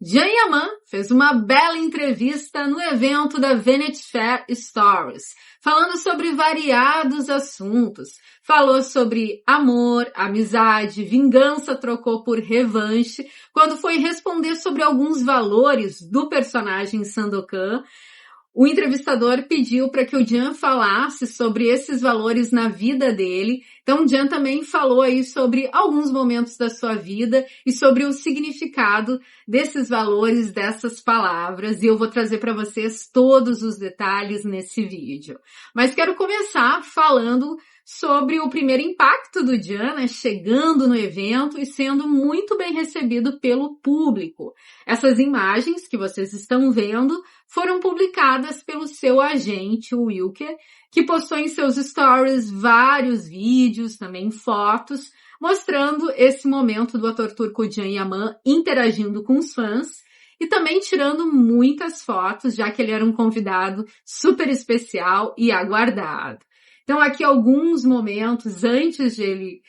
Can Yaman fez uma bela entrevista no evento da Vanity Fair Stories, falando sobre variados assuntos. Falou sobre amor, amizade, vingança trocou por revanche, quando foi responder sobre alguns valores do personagem Sandokan. O entrevistador pediu para que o Can falasse sobre esses valores na vida dele. Então, o Can também falou aí sobre alguns momentos da sua vida e sobre o significado desses valores, dessas palavras. E eu vou trazer para vocês todos os detalhes nesse vídeo. Mas quero começar falando sobre o primeiro impacto do Can, né, chegando no evento e sendo muito bem recebido pelo público. Essas imagens que vocês estão vendo foram publicadas pelo seu agente, o Wilker, que postou em seus stories vários vídeos, também fotos, mostrando esse momento do ator turco Can Yaman interagindo com os fãs e também tirando muitas fotos, já que ele era um convidado super especial e aguardado. Então, aqui alguns momentos antes de ele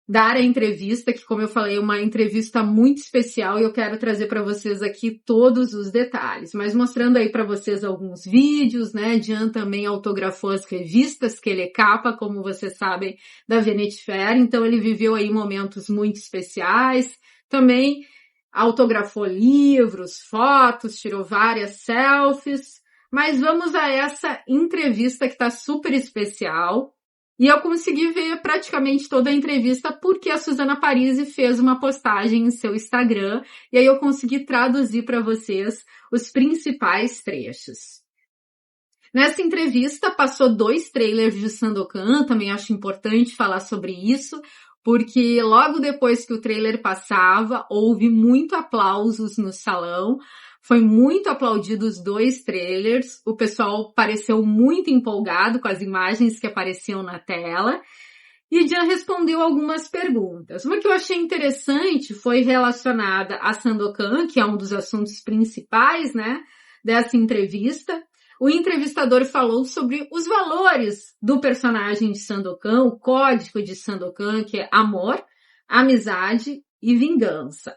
dar a entrevista, que, como eu falei, é uma entrevista muito especial e eu quero trazer para vocês aqui todos os detalhes. Mas mostrando aí para vocês alguns vídeos, né? Can também autografou as revistas, que ele é capa, como vocês sabem, da Vanity Fair. Então, ele viveu aí momentos muito especiais. Também autografou livros, fotos, tirou várias selfies. Mas vamos a essa entrevista que está super especial. E eu consegui ver praticamente toda a entrevista porque a Suzana Parisi fez uma postagem em seu Instagram. E aí eu consegui traduzir para vocês os principais trechos. Nessa entrevista passou 2 trailers de Sandokan, também acho importante falar sobre isso, porque logo depois que o trailer passava, houve muito aplausos no salão. Foi muito aplaudido os 2 trailers, o pessoal pareceu muito empolgado com as imagens que apareciam na tela. E Can respondeu algumas perguntas. Uma que eu achei interessante foi relacionada a Sandokan, que é um dos assuntos principais, né, dessa entrevista. O entrevistador falou sobre os valores do personagem de Sandokan, o código de Sandokan, que é amor, amizade e vingança.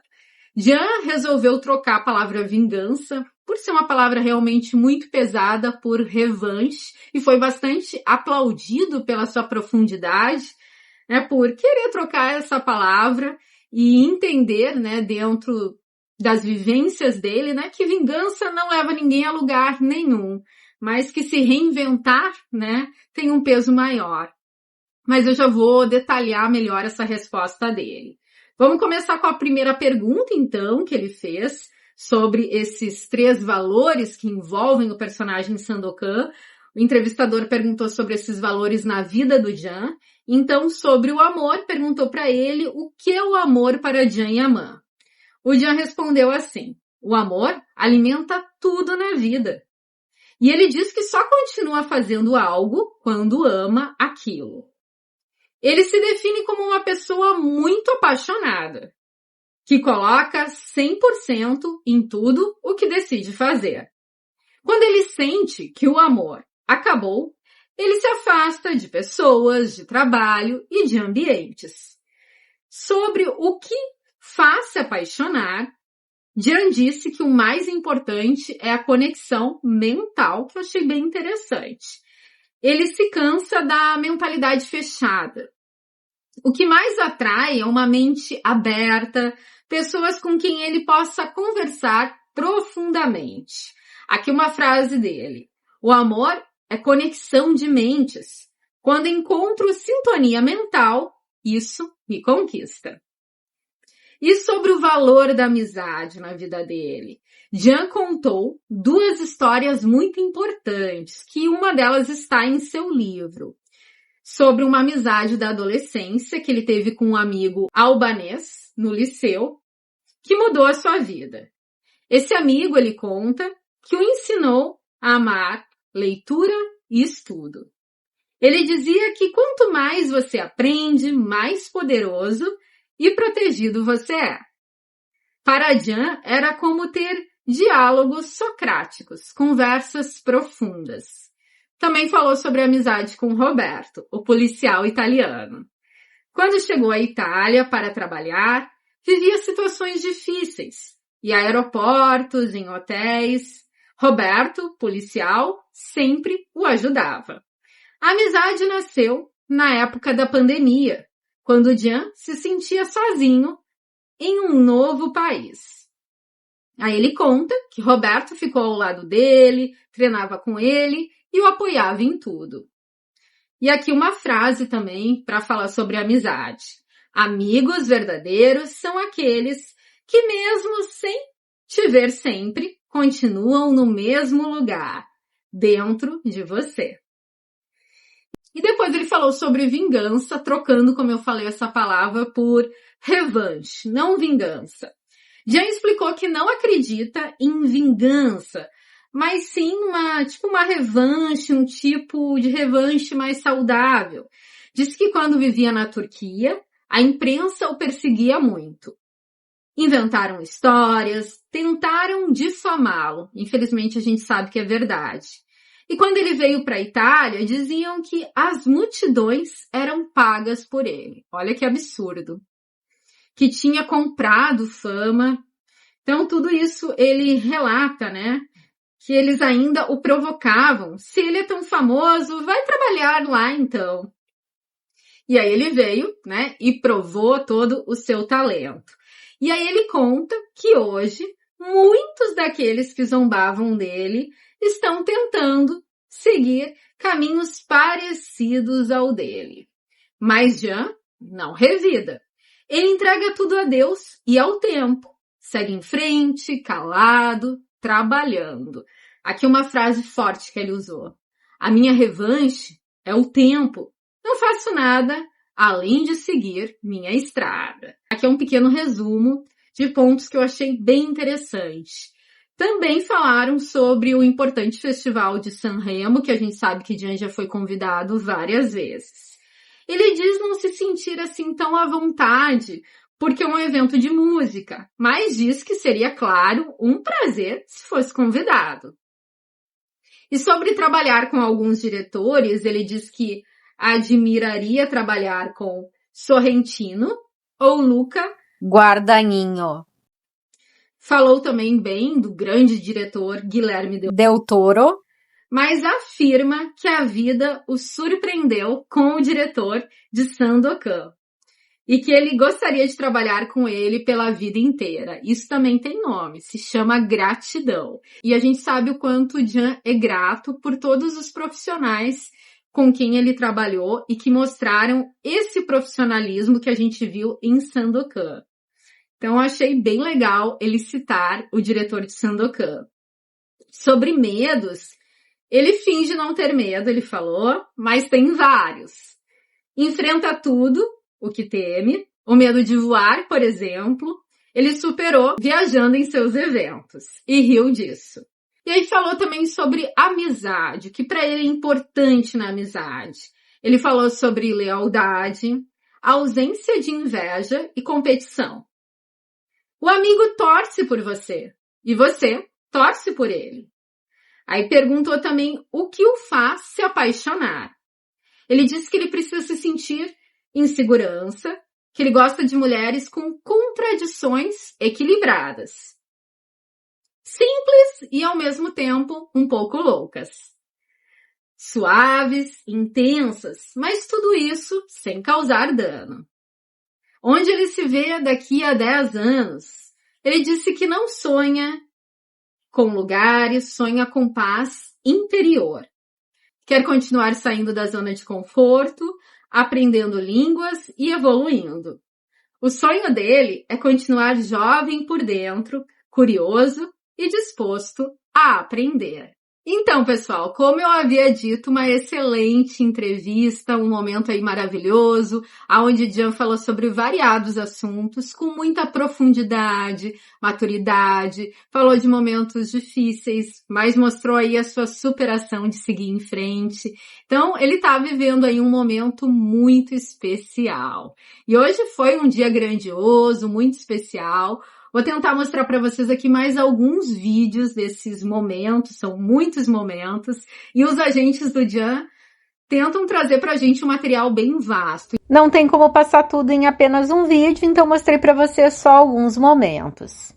Can resolveu trocar a palavra vingança, por ser uma palavra realmente muito pesada, por revanche, e foi bastante aplaudido pela sua profundidade, né, por querer trocar essa palavra e entender, né, dentro das vivências dele, né, que vingança não leva ninguém a lugar nenhum, mas que se reinventar, né, tem um peso maior. Mas eu já vou detalhar melhor essa resposta dele. Vamos começar com a primeira pergunta, então, que ele fez sobre esses 3 valores que envolvem o personagem Sandokan. O entrevistador perguntou sobre esses valores na vida do Can. Então, sobre o amor, perguntou para ele o que é o amor para Can Yaman. O Can respondeu assim: o amor alimenta tudo na vida. E ele diz que só continua fazendo algo quando ama aquilo. Ele se define como uma pessoa muito apaixonada, que coloca 100% em tudo o que decide fazer. Quando ele sente que o amor acabou, ele se afasta de pessoas, de trabalho e de ambientes. Sobre o que faz se apaixonar, Can disse que o mais importante é a conexão mental, que eu achei bem interessante. Ele se cansa da mentalidade fechada. O que mais atrai é uma mente aberta, pessoas com quem ele possa conversar profundamente. Aqui uma frase dele: o amor é conexão de mentes. Quando encontro sintonia mental, isso me conquista. E sobre o valor da amizade na vida dele? Can contou 2 histórias muito importantes, que uma delas está em seu livro. Sobre uma amizade da adolescência que ele teve com um amigo albanês no liceu, que mudou a sua vida. Esse amigo, ele conta, que o ensinou a amar leitura e estudo. Ele dizia que quanto mais você aprende, mais poderoso e protegido você é. Para Can, era como ter diálogos socráticos, conversas profundas. Também falou sobre a amizade com Roberto, o policial italiano. Quando chegou à Itália para trabalhar, vivia situações difíceis, em aeroportos, em hotéis. Roberto, policial, sempre o ajudava. A amizade nasceu na época da pandemia, quando Jean se sentia sozinho em um novo país. Aí ele conta que Roberto ficou ao lado dele, treinava com ele e o apoiava em tudo. E aqui uma frase também para falar sobre amizade. Amigos verdadeiros são aqueles que mesmo sem te ver sempre, continuam no mesmo lugar, dentro de você. E depois ele falou sobre vingança, trocando, como eu falei, essa palavra por revanche, não vingança. Jean explicou que não acredita em vingança, mas sim uma revanche, um tipo de revanche mais saudável. Disse que quando vivia na Turquia, a imprensa o perseguia muito. Inventaram histórias, tentaram difamá-lo. Infelizmente a gente sabe que é verdade. E quando ele veio para a Itália, diziam que as multidões eram pagas por ele. Olha que absurdo. Que tinha comprado fama. Então tudo isso ele relata, né? Que eles ainda o provocavam. Se ele é tão famoso, vai trabalhar lá então. E aí ele veio, né? E provou todo o seu talento. E aí ele conta que hoje muitos daqueles que zombavam dele estão tentando seguir caminhos parecidos ao dele. Mas Jean não revida. Ele entrega tudo a Deus e ao tempo. Segue em frente, calado, trabalhando. Aqui uma frase forte que ele usou. A minha revanche é o tempo. Não faço nada além de seguir minha estrada. Aqui é um pequeno resumo de pontos que eu achei bem interessante. Também falaram sobre o importante festival de Sanremo, que a gente sabe que Jean já foi convidado várias vezes. Ele diz não se sentir assim tão à vontade, porque é um evento de música, mas diz que seria, claro, um prazer se fosse convidado. E sobre trabalhar com alguns diretores, ele diz que admiraria trabalhar com Sorrentino ou Luca Guadagnino. Falou também bem do grande diretor Guilherme Del Toro, mas afirma que a vida o surpreendeu com o diretor de Sandokan e que ele gostaria de trabalhar com ele pela vida inteira. Isso também tem nome, se chama gratidão. E a gente sabe o quanto Jean é grato por todos os profissionais com quem ele trabalhou e que mostraram esse profissionalismo que a gente viu em Sandokan. Então, eu achei bem legal ele citar o diretor de Sandokan. Sobre medos, ele finge não ter medo, ele falou, mas tem vários. Enfrenta tudo o que teme, o medo de voar, por exemplo, ele superou viajando em seus eventos e riu disso. E aí falou também sobre amizade, o que para ele é importante na amizade. Ele falou sobre lealdade, ausência de inveja e competição. O amigo torce por você e você torce por ele. Aí perguntou também o que o faz se apaixonar. Ele disse que ele precisa se sentir em segurança, que ele gosta de mulheres com contradições equilibradas. Simples e ao mesmo tempo um pouco loucas. Suaves, intensas, mas tudo isso sem causar dano. Onde ele se vê daqui a 10 anos? Ele disse que não sonha com lugares, sonha com paz interior. Quer continuar saindo da zona de conforto, aprendendo línguas e evoluindo. O sonho dele é continuar jovem por dentro, curioso e disposto a aprender. Então, pessoal, como eu havia dito, uma excelente entrevista, um momento aí maravilhoso, onde Jean falou sobre variados assuntos com muita profundidade, maturidade, falou de momentos difíceis, mas mostrou aí a sua superação de seguir em frente. Então, ele está vivendo aí um momento muito especial. E hoje foi um dia grandioso, muito especial. Vou tentar mostrar para vocês aqui mais alguns vídeos desses momentos, são muitos momentos, e os agentes do Jean tentam trazer pra gente um material bem vasto. Não tem como passar tudo em apenas um vídeo, então mostrei para vocês só alguns momentos.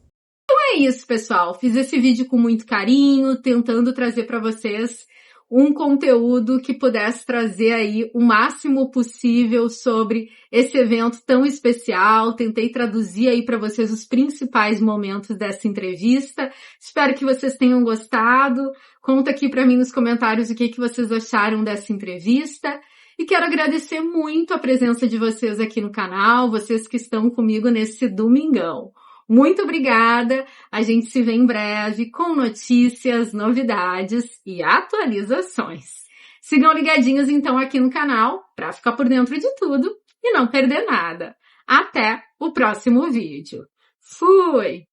É isso, pessoal. Fiz esse vídeo com muito carinho, tentando trazer para vocês um conteúdo que pudesse trazer aí o máximo possível sobre esse evento tão especial. Tentei traduzir aí para vocês os principais momentos dessa entrevista. Espero que vocês tenham gostado. Conta aqui para mim nos comentários o que vocês acharam dessa entrevista. E quero agradecer muito a presença de vocês aqui no canal, vocês que estão comigo nesse domingão. Muito obrigada, a gente se vê em breve com notícias, novidades e atualizações. Sigam ligadinhos então aqui no canal para ficar por dentro de tudo e não perder nada. Até o próximo vídeo. Fui!